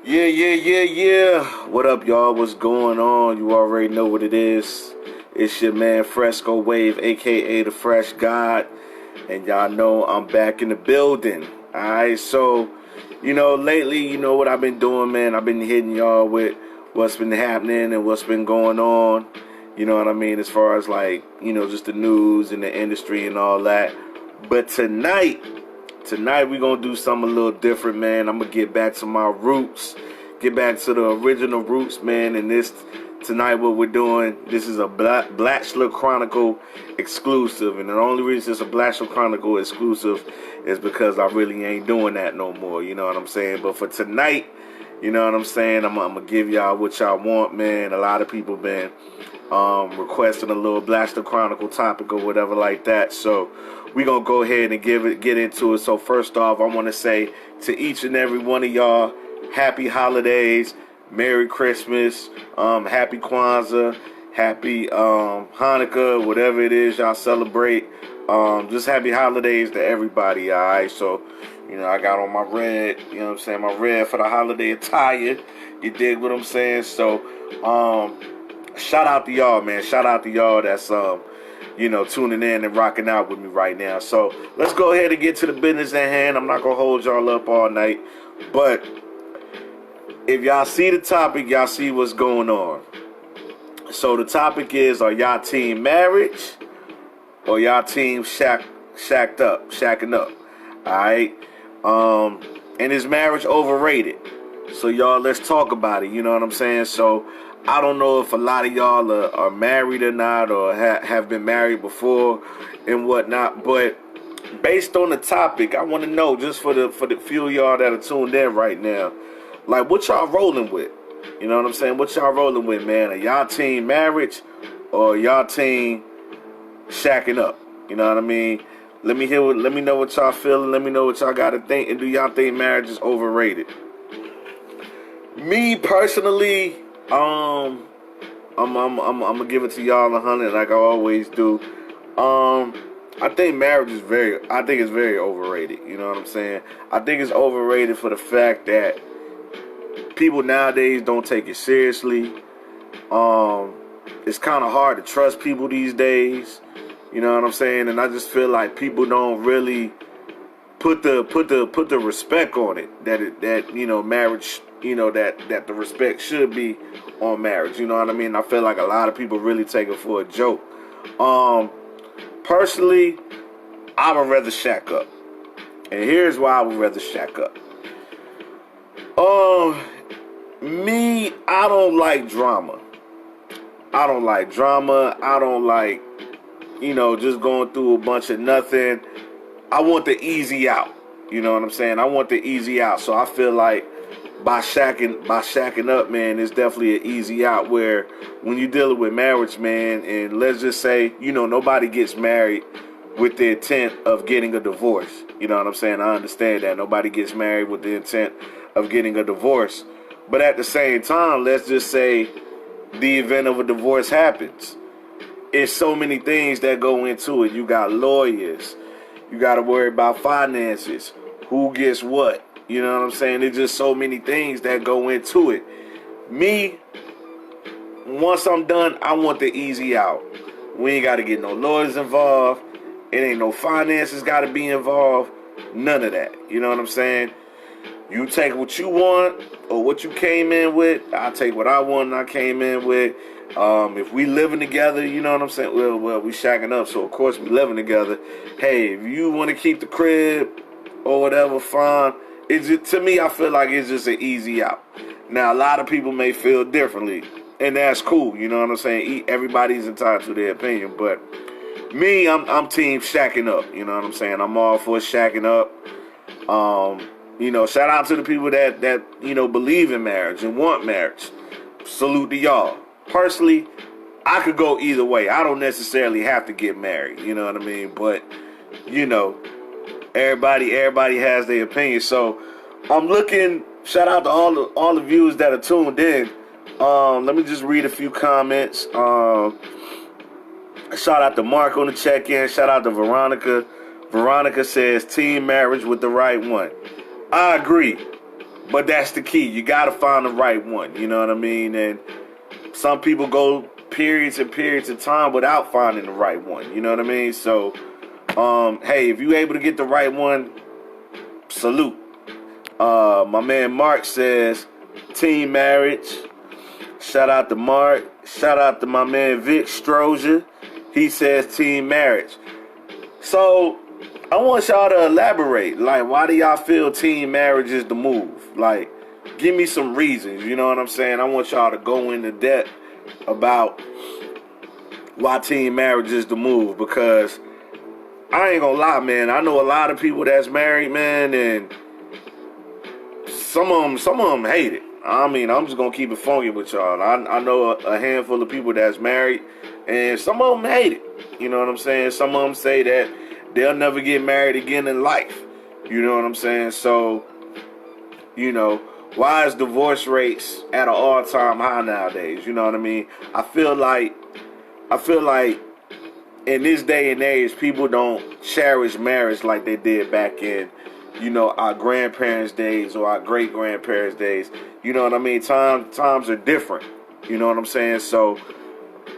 Yeah. What up, y'all? What's going on? You already know what it is. It's your man Fresco Wave, aka the Fresh God. And y'all know I'm back in the building. Alright, so, lately, you know what I've been doing, man. I've been hitting y'all with what's been happening and what's been going on. You know what I mean? As far as just the news and the industry and all that. But tonight we're going to do something a little different, man. I'm going to get back to my roots. Get back to the original roots, man. And tonight what we're doing, this is a Bachelor Chronicle exclusive. And the only reason it's a Bachelor Chronicle exclusive is because I really ain't doing that no more. You know what I'm saying? But for tonight, you know what I'm saying? I'm going to give y'all what y'all want, man. A lot of people been requesting a little Bachelor Chronicle topic or whatever like that. So we're going to go ahead and get into it. So first off, I want to say to each and every one of y'all, happy holidays, Merry Christmas, happy Kwanzaa, happy Hanukkah, whatever it is y'all celebrate. Just happy holidays to everybody, all right? So, I got on my red, my red for the holiday attire. You dig what I'm saying? So, shout out to y'all, man. Shout out to y'all that's, tuning in and rocking out with me right now. So, let's go ahead and get to the business at hand. I'm not going to hold y'all up all night, but if y'all see the topic, y'all see what's going on. So the topic is, are y'all team marriage or y'all team shacking up? Alright? And is marriage overrated? So y'all, let's talk about it. You know what I'm saying? So I don't know if a lot of y'all are married or not, or have been married before and whatnot, but based on the topic, I want to know, just for the few of y'all that are tuned in right now, like, what y'all rolling with? You know what I'm saying? What y'all rolling with, man? Are y'all team marriage or y'all team shacking up? You know what I mean? Let me know what y'all feeling. Let me know what y'all got to think. And do y'all think marriage is overrated? Me personally, I'm gonna give it to y'all 100 like I always do. I think marriage is very overrated. You know what I'm saying? I think it's overrated for the fact that people nowadays don't take it seriously. It's kind of hard to trust people these days. You know what I'm saying? And I just feel like people don't really put the respect on it that marriage, that the respect should be on marriage. You know what I mean? I feel like a lot of people really take it for a joke. Personally, I would rather shack up. And here's why I would rather shack up. Me, I don't like drama. I don't like, just going through a bunch of nothing. I want the easy out. You know what I'm saying? I want the easy out. So I feel like by shacking up, man, it's definitely an easy out, where when you're dealing with marriage, man, and let's just say, nobody gets married with the intent of getting a divorce. You know what I'm saying? I understand that. Nobody gets married with the intent of getting a divorce. But at the same time, let's just say the event of a divorce happens. It's so many things that go into it. You got lawyers. You got to worry about finances. Who gets what? You know what I'm saying? There's just so many things that go into it. Me, once I'm done, I want the easy out. We ain't got to get no lawyers involved. It ain't no finances got to be involved. None of that. You know what I'm saying? You take what you want or what you came in with. I take what I want and I came in with. If we living together, you know what I'm saying? Well, we shacking up, so of course we living together. Hey, if you want to keep the crib or whatever, fine. To me, I feel like it's just an easy out. Now, a lot of people may feel differently, and that's cool. You know what I'm saying? Everybody's entitled to their opinion, but me, I'm team shacking up. You know what I'm saying? I'm all for shacking up. Shout out to the people that believe in marriage and want marriage. Salute to y'all. Personally, I could go either way. I don't necessarily have to get married. You know what I mean? But everybody has their opinion. So I'm looking. Shout out to all the viewers that are tuned in. Let me just read a few comments. Shout out to Mark on the check-in. Shout out to Veronica. Veronica says, team marriage with the right one. I agree. But that's the key. You got to find the right one. You know what I mean? And some people go periods and periods of time without finding the right one. You know what I mean? So, hey, if you're able to get the right one, salute. My man Mark says, team marriage. Shout out to Mark. Shout out to my man Vic Strozier. He says team marriage. So, I want y'all to elaborate. Like, why do y'all feel team marriage is the move? Like, give me some reasons. You know what I'm saying? I want y'all to go into depth about why team marriage is the move. Because I ain't gonna lie, man. I know a lot of people that's married, man, and some of them hate it. I mean, I'm just gonna keep it funky with y'all. I know a handful of people that's married, and some of them hate it. You know what I'm saying? Some of them say that they'll never get married again in life. You know what I'm saying? So, you know, why is divorce rates at an all-time high nowadays? You know what I mean? I feel like in this day and age, people don't cherish marriage like they did back in, you know, our grandparents' days or our great-grandparents' days. You know what I mean? Times are different. You know what I'm saying? So,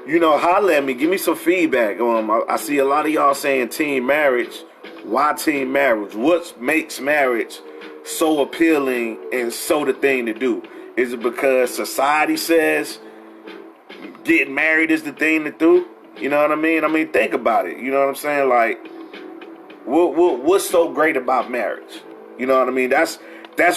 you know, holla at me. Give me some feedback. I see a lot of y'all saying team marriage. Why team marriage? What makes marriage so appealing and so the thing to do? Is it because society says getting married is the thing to do? You know what I mean? I mean, think about it. You know what I'm saying? Like, what's so great about marriage? You know what I mean? That's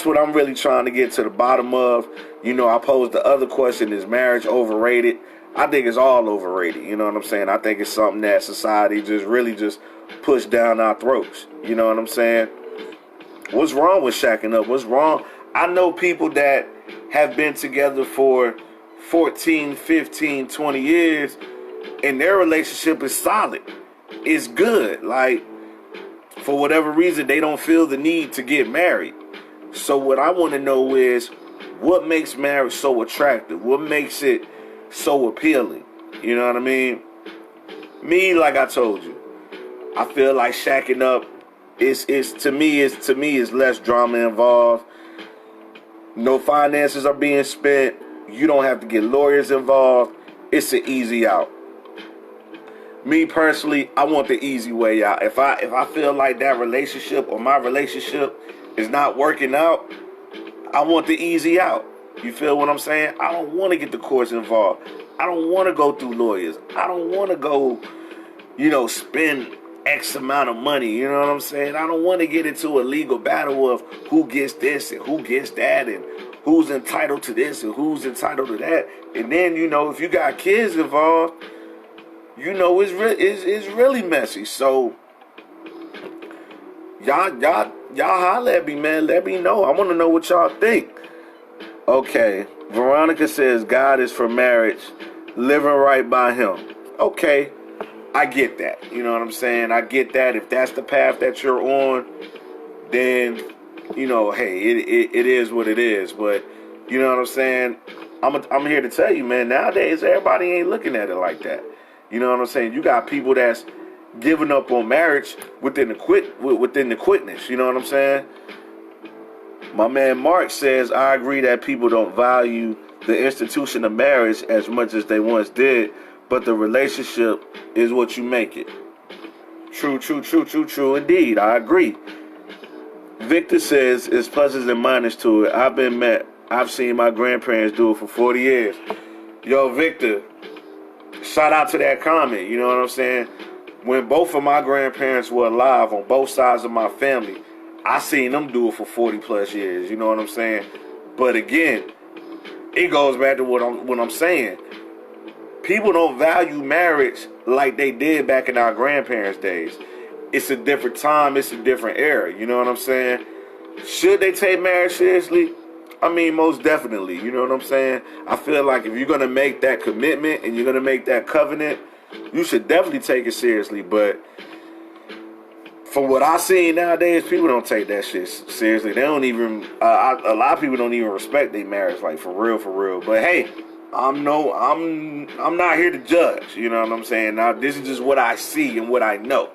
what I'm really trying to get to the bottom of. You know, I posed the other question, is marriage overrated? I think it's all overrated. You know what I'm saying? I think it's something that society just pushed down our throats. You know what I'm saying? What's wrong with shacking up? What's wrong? I know people that have been together for 14, 15, 20 years, and their relationship is solid. It's good. Like, for whatever reason, they don't feel the need to get married. So what I want to know is, what makes marriage so attractive? What makes it so appealing? You know what I mean? Me, like I told you, I feel like shacking up is to me is less drama involved. No finances are being spent. You don't have to get lawyers involved. It's an easy out. Me personally, I want the easy way out. If I feel like that relationship or my relationship is not working out, I want the easy out. You feel what I'm saying? I don't want to get the courts involved. I don't want to go through lawyers. I don't want to go, you know, spend X amount of money. You know what I'm saying? I don't want to get into a legal battle of who gets this and who gets that and who's entitled to this and who's entitled to that. And then, you know, if you got kids involved, you know, it's really messy. So, y'all holler at me, man. Let me know. I want to know what y'all think. Okay, Veronica says God is for marriage, living right by Him. Okay, I get that. You know what I'm saying? I get that. If that's the path that you're on, then, you know, hey, it is what it is. But, you know what I'm saying? I'm here to tell you, man, nowadays everybody ain't looking at it like that. You know what I'm saying? You got people that's giving up on marriage within the quickness. You know what I'm saying? My man Mark says, I agree that people don't value the institution of marriage as much as they once did, but the relationship is what you make it. True indeed. I agree. Victor says, it's pluses and minuses to it. I've seen my grandparents do it for 40 years. Yo, Victor, shout out to that comment. You know what I'm saying? When both of my grandparents were alive on both sides of my family, I seen them do it for 40 plus years. You know what I'm saying? But again, it goes back to what I'm saying. People don't value marriage like they did back in our grandparents' days. It's a different time. It's a different era. You know what I'm saying? Should they take marriage seriously? I mean, most definitely. You know what I'm saying? I feel like if you're going to make that commitment and you're going to make that covenant, you should definitely take it seriously. But for what I see nowadays, people don't take that shit seriously. They don't even, a lot of people don't even respect their marriage, like for real. But hey, I'm not here to judge. You know what I'm saying? Now, this is just what I see and what I know.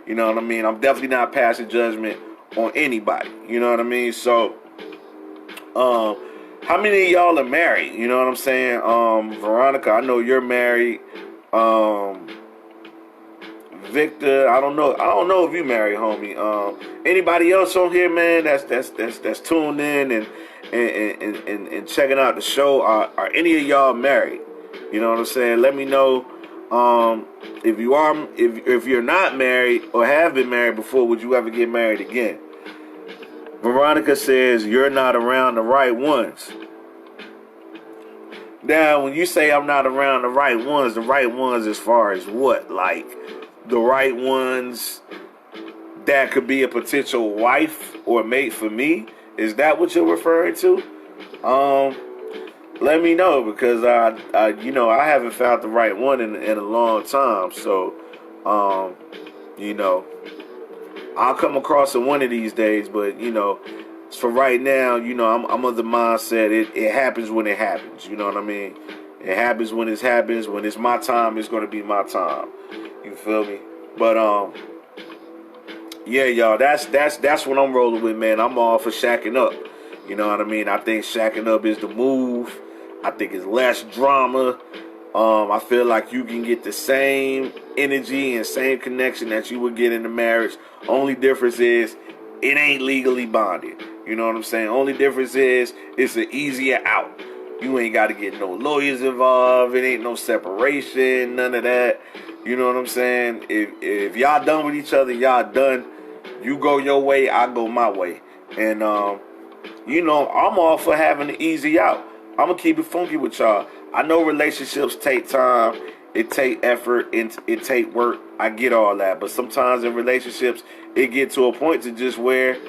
You know what I mean? I'm definitely not passing judgment on anybody. You know what I mean? So, How many of y'all are married? You know what I'm saying? Veronica, I know you're married. Victor, I don't know if you married, homie. Anybody else on here, man? That's tuned in and checking out the show. Are any of y'all married? You know what I'm saying? Let me know. If you're not married or have been married before, would you ever get married again? Veronica says you're not around the right ones. Now, when you say I'm not around the right ones as far as what? Like the right ones that could be a potential wife or mate for me? Is that what you're referring to? Let me know, because I haven't found the right one in a long time. So, I'll come across it one of these days. But for right now, I'm of the mindset it happens when it happens. You know what I mean? It happens when it happens. When it's my time, it's gonna be my time. You feel me? But yeah, y'all. That's what I'm rolling with, man. I'm all for shacking up. You know what I mean? I think shacking up is the move. I think it's less drama. I feel like you can get the same energy and same connection that you would get in a marriage. Only difference is it ain't legally bonded. You know what I'm saying? Only difference is it's an easier out. You ain't got to get no lawyers involved. It ain't no separation, none of that. You know what I'm saying? If y'all done with each other, y'all done. You go your way, I go my way. And, I'm all for having an easy out. I'm going to keep it funky with y'all. I know relationships take time. It take effort. It take work. I get all that. But sometimes in relationships, it gets to a point to just where it's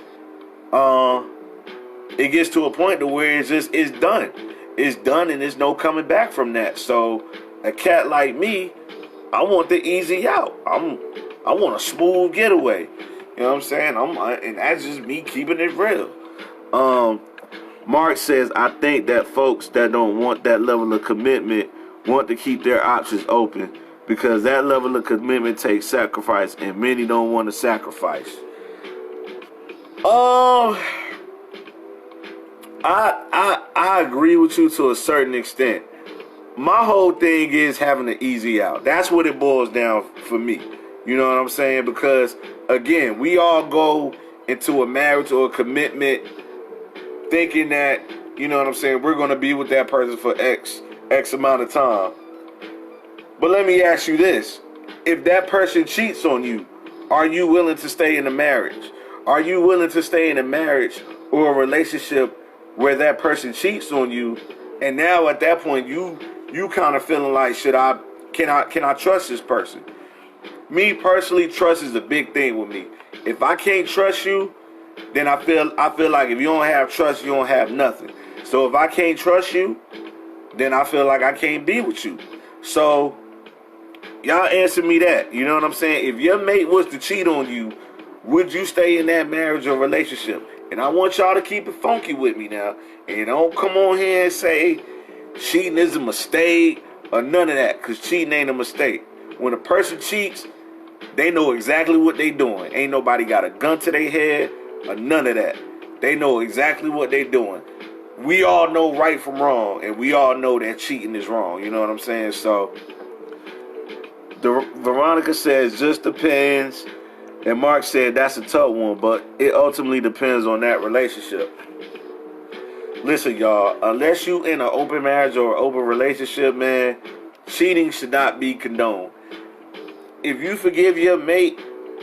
done. It's done and there's no coming back from that. So a cat like me, I want the easy out. I want a smooth getaway. You know what I'm saying? And that's just me keeping it real. Mark says, I think that folks that don't want that level of commitment want to keep their options open, because that level of commitment takes sacrifice, and many don't want to sacrifice. I agree with you to a certain extent. My whole thing is having an easy out. That's what it boils down for me. You know what I'm saying? Because, again, we all go into a marriage or a commitment thinking that, you know what I'm saying, we're going to be with that person for X amount of time. But let me ask you this. If that person cheats on you, are you willing to stay in a marriage? Are you willing to stay in a marriage or a relationship where that person cheats on you, and now at that point you kind of feeling like, can I trust this person? Me personally, trust is a big thing with me. If I can't trust you, then I feel like if you don't have trust, you don't have nothing. So if I can't trust you, then I feel like I can't be with you. So y'all answer me that. You know what I'm saying? If your mate was to cheat on you, would you stay in that marriage or relationship? And I want y'all to keep it funky with me now. And don't come on here and say cheating is a mistake or none of that, because cheating ain't a mistake. When a person cheats, they know exactly what they doing. Ain't nobody got a gun to their head or none of that. They know exactly what they doing. We all know right from wrong, and we all know that cheating is wrong. You know what I'm saying? So, Veronica says, just depends. And Mark said, that's a tough one, but it ultimately depends on that relationship. Listen, y'all, unless you in an open marriage or open relationship, man, cheating should not be condoned. If you forgive your mate,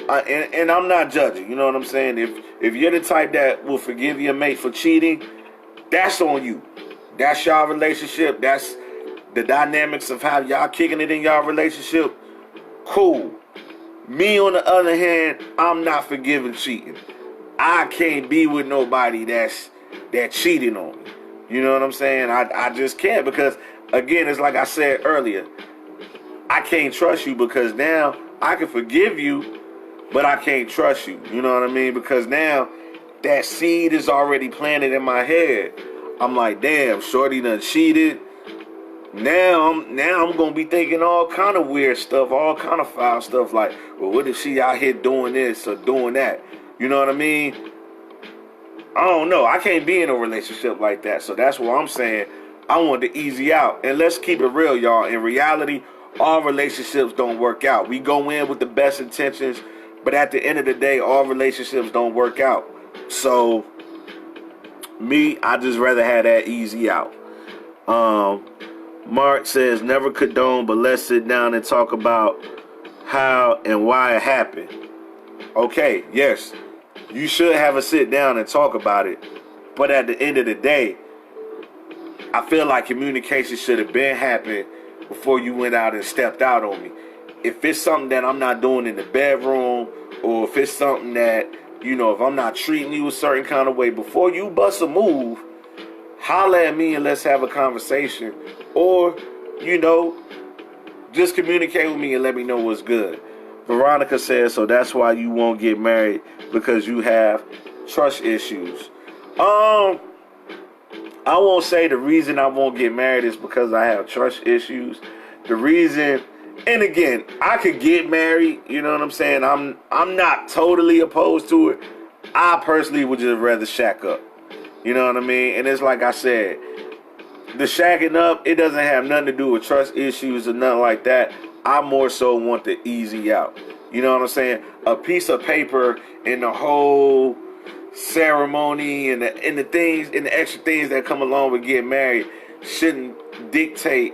and I'm not judging, you know what I'm saying? If you're the type that will forgive your mate for cheating, that's on you. That's y'all relationship. That's the dynamics of how y'all kicking it in y'all relationship. Cool. Me, on the other hand, I'm not forgiving cheating. I can't be with nobody that cheating on me. You know what I'm saying? I just can't, because, again, it's like I said earlier, I can't trust you, because now I can forgive you, but I can't trust you. You know what I mean? Because now that seed is already planted in my head. I'm like, damn, shorty done cheated. Now I'm gonna be thinking all kind of weird stuff, all kind of foul stuff, like, well, what if she out here doing this or doing that? You know what I mean? I don't know. I can't be in a relationship like that. So that's what I'm saying. I want to easy out. And let's keep it real, y'all. In reality, all relationships don't work out. We go in with the best intentions, but at the end of the day, all relationships don't work out. So, me, I just rather have that easy out. Mark says, never condone, but let's sit down and talk about how and why it happened. Okay, yes, you should have a sit down and talk about it. But at the end of the day, I feel like communication should have been happening before you went out and stepped out on me. If it's something that I'm not doing in the bedroom, or if it's something that, if I'm not treating you a certain kind of way, before you bust a move, holler at me and let's have a conversation. Or, just communicate with me and let me know what's good. Veronica says, so that's why you won't get married, because you have trust issues. I won't say the reason I won't get married is because I have trust issues. The reason, and again, I could get married, you know what I'm saying? I'm not totally opposed to it. I personally would just rather shack up. You know what I mean? And it's like I said, the shacking up, it doesn't have nothing to do with trust issues or nothing like that. I more so want the easy out. You know what I'm saying? A piece of paper and the whole ceremony and the things and the extra things that come along with getting married shouldn't dictate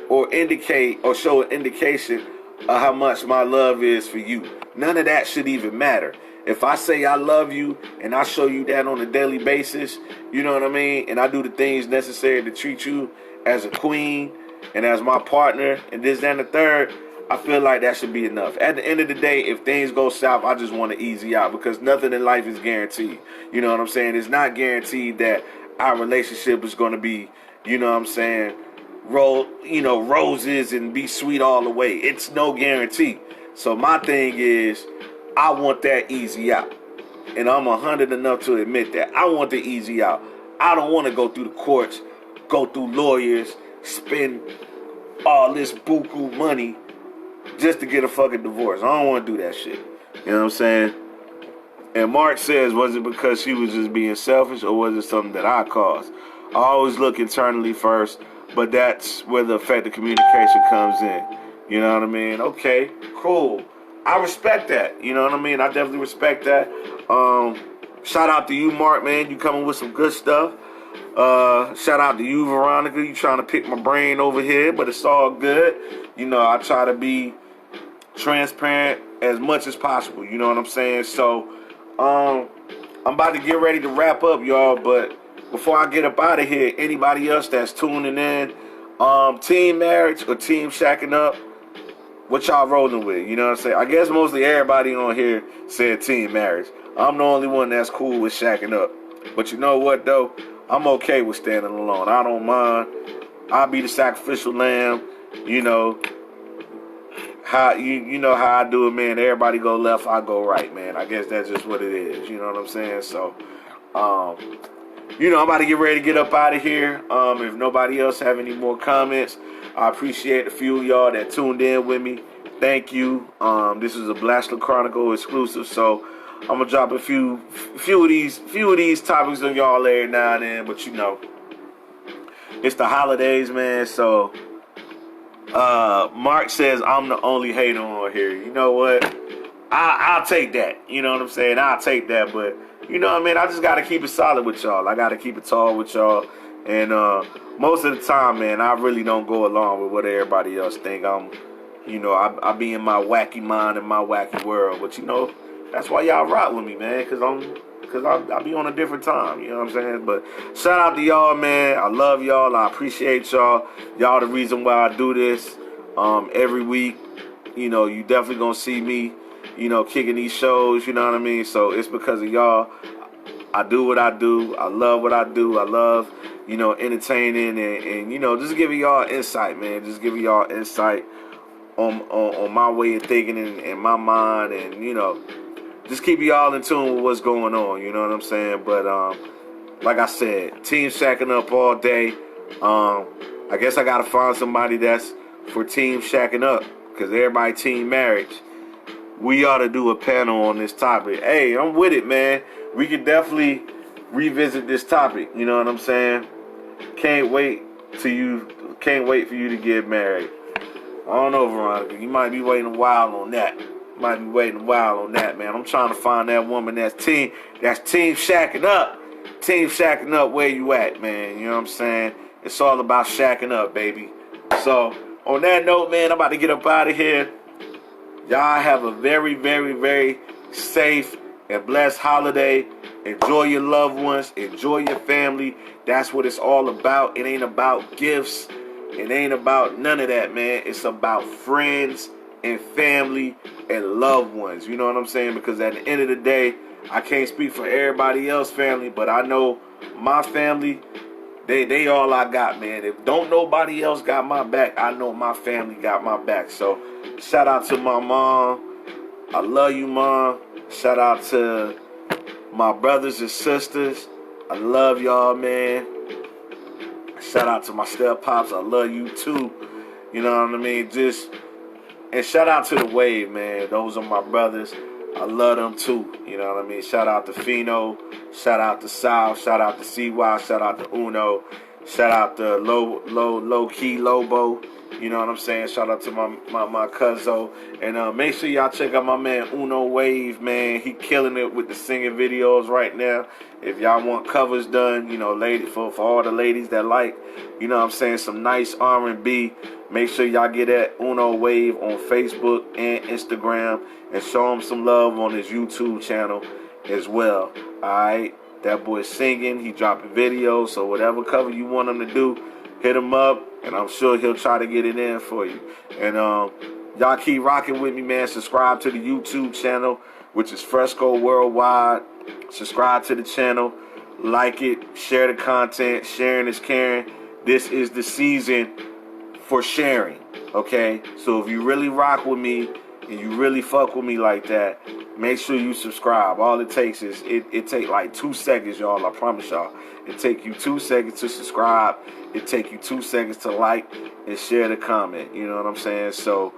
or indicate or show an indication of how much my love is for you. None of that should even matter. If I say I love you and I show you that on a daily basis, you know what I mean? And I do the things necessary to treat you as a queen and as my partner and this, that, and the third, I feel like that should be enough. At the end of the day, if things go south, I just want to easy out, because nothing in life is guaranteed. You know what I'm saying? It's not guaranteed that our relationship is going to be, you know what I'm saying, roses and be sweet all the way. It's no guarantee. So my thing is, I want that easy out. And I'm 100 enough to admit that. I want the easy out. I don't want to go through the courts, go through lawyers, spend all this buku money just to get a fucking divorce. I don't want to do that shit. You know what I'm saying? And Mark says, was it because she was just being selfish, or was it something that I caused? I always look internally first, but that's where the effective communication comes in. You know what I mean? Okay, cool. I respect that. You know what I mean? I definitely respect that. Shout out to you, Mark, man. You coming with some good stuff. Shout out to you, Veronica. You trying to pick my brain over here, but it's all good. I try to be transparent as much as possible. You know what I'm saying? So, I'm about to get ready to wrap up, y'all. But before I get up out of here, anybody else that's tuning in, team marriage or team shacking up, what y'all rolling with? You know what I'm saying? I guess mostly everybody on here said team marriage. I'm the only one that's cool with shacking up. But you know what, though? I'm okay with standing alone. I don't mind. I'll be the sacrificial lamb. How you know how I do it, man. Everybody go left, I go right, man. I guess that's just what it is. You know what I'm saying? So, I'm about to get ready to get up out of here. If nobody else have any more comments, I appreciate a few of y'all that tuned in with me. Thank you. This is a Bachelor Chronicle exclusive, so I'm gonna drop a few of these topics on y'all every now and then. But it's the holidays, man. So Mark says I'm the only hater on here. You know what? I'll take that. You know what I'm saying? I'll take that. But you know what I mean? I just gotta keep it solid with y'all. I gotta keep it tall with y'all. And most of the time, man, I really don't go along with what everybody else think. I be in my wacky mind and my wacky world. But that's why y'all rock with me, man, because I be on a different time. You know what I'm saying? But shout out to y'all, man. I love y'all. I appreciate y'all. Y'all the reason why I do this every week. You definitely gonna see me, kicking these shows. You know what I mean? So it's because of y'all. I do what I do. I love what I do. I love, entertaining and just giving y'all insight, man. Just giving y'all insight on my way of thinking and my mind, and just keep y'all in tune with what's going on. You know what I'm saying? But like I said, team shacking up all day. I guess I gotta find somebody that's for team shacking up, because everybody team marriage. We ought to do a panel on this topic. Hey, I'm with it, man. We can definitely revisit this topic. You know what I'm saying? Can't wait for you to get married. I don't know, Veronica. You might be waiting a while on that. Man. I'm trying to find that woman that's team shacking up. Team shacking up where you at, man. You know what I'm saying? It's all about shacking up, baby. So, on that note, man, I'm about to get up out of here. Y'all have a very, very, very safe and blessed holiday. Enjoy your loved ones. Enjoy your family. That's what it's all about. It ain't about gifts. It ain't about none of that, man. It's about friends and family and loved ones. You know what I'm saying? Because at the end of the day, I can't speak for everybody else's family, but I know my family, they all I got, man. If don't nobody else got my back, I know my family got my back. So shout out to my mom. I love you, Mom. Shout out to my brothers and sisters. I love y'all, man. Shout out to my step-pops. I love you, too. You know what I mean? And shout out to the Wave, man. Those are my brothers. I love them, too. You know what I mean? Shout out to Fino. Shout out to Sal. Shout out to CY. Shout out to Uno. Shout out to Low Key Lobo. You know what I'm saying? Shout out to my cuzzo. And make sure y'all check out my man Uno Wave, man. He killing it with the singing videos right now. If y'all want covers done, you know, for all the ladies that like, you know what I'm saying, some nice R&B, make sure y'all get that Uno Wave on Facebook and Instagram and show him some love on his YouTube channel as well. Alright? That boy's singing, he dropping videos, so whatever cover you want him to do, hit him up, and I'm sure he'll try to get it in for you. And y'all keep rocking with me, man. Subscribe to the YouTube channel, which is Fresco Worldwide. Subscribe to the channel, like it, share the content. Sharing is caring. This is the season for sharing, okay? So if you really rock with me and you really fuck with me like that, make sure you subscribe. All it takes is, it take like 2 seconds, y'all. I promise y'all. It take you 2 seconds to subscribe. It take you 2 seconds to like and share the comment. You know what I'm saying? So,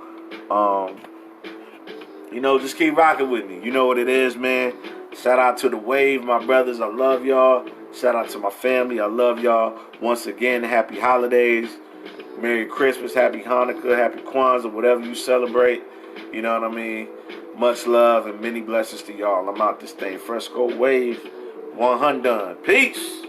you know, just keep rocking with me. You know what it is, man. Shout out to the Wave, my brothers. I love y'all. Shout out to my family. I love y'all. Once again, happy holidays. Merry Christmas, happy Hanukkah, happy Kwanzaa, whatever you celebrate. You know what I mean? Much love and many blessings to y'all. I'm out this thing. Fresco Wave 100. Peace.